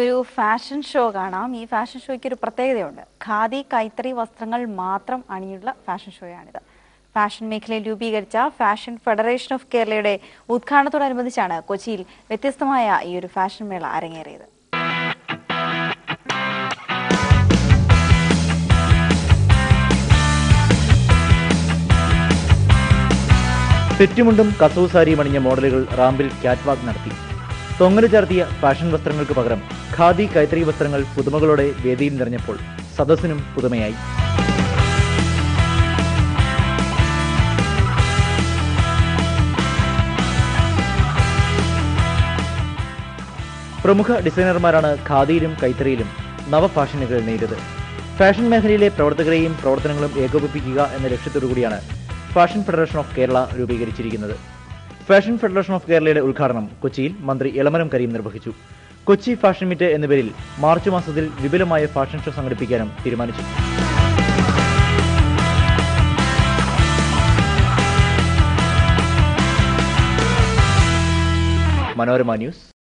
ഒരു fashion show കാണാം. ഈ ഫാഷൻ ഷോയ്ക്ക് ഒരു പ്രത്യേകതയുണ്ട്. ഖാദി കൈത്തറി വസ്ത്രങ്ങൾ മാത്രം അണിയുള്ള ഫാഷൻ ഷോയാണിത്. ഫാഷൻ മേഖലയിൽ രൂപീകരിച്ച ഫാഷൻ ഫെഡറേഷൻ ഓഫ് കേരളയുടെ ഉദ്ഘാടനത്തോടനുബന്ധിച്ചാണ് കൊച്ചിയിൽ വ്യത്യസ്തമായ ഈ ഒരു ഫാഷൻ മേള അരങ്ങേറിയത്. സെറ്റുമുണ്ടും കസവ് സാരിയും അണിഞ്ഞ മോഡലുകൾ റാമ്പിൽ ക്യാറ്റ്വാക്ക് നടത്തി. തൊങ്ങല് ചാർത്തിയ ഫാഷൻ വസ്ത്രങ്ങൾക്ക് പകരം ഖാദി കൈത്തറി വസ്ത്രങ്ങൾ പുതുമകളോടെ വേദിയിൽ നിറഞ്ഞപ്പോൾ സദസ്സിനും പുതുമയായി. പ്രമുഖ ഡിസൈനർമാരാണ് ഖാദിയിലും കൈത്തറിയിലും നവ ഫാഷനുകൾ നെയ്തത്. ഫാഷൻ മേഖലയിലെ പ്രവർത്തകരെയും പ്രവർത്തനങ്ങളും ഏകോപിപ്പിക്കുക എന്ന ലക്ഷ്യത്തോടുകൂടിയാണ് ഫാഷൻ ഫെഡറേഷൻ ഓഫ് കേരള രൂപീകരിച്ചിരിക്കുന്നത്. ഫാഷൻ ഫെഡറേഷൻ ഓഫ് കേരളയുടെ ഉദ്ഘാടനം കൊച്ചിയിൽ മന്ത്രി എളമരം കരീം നിർവഹിച്ചു. കൊച്ചി ഫാഷൻ മീറ്റ് എന്ന പേരിൽ മാർച്ച് മാസത്തിൽ വിപുലമായ ഫാഷൻ ഷോ സംഘടിപ്പിക്കാനും തീരുമാനിച്ചു. മനോരമ ന്യൂസ്.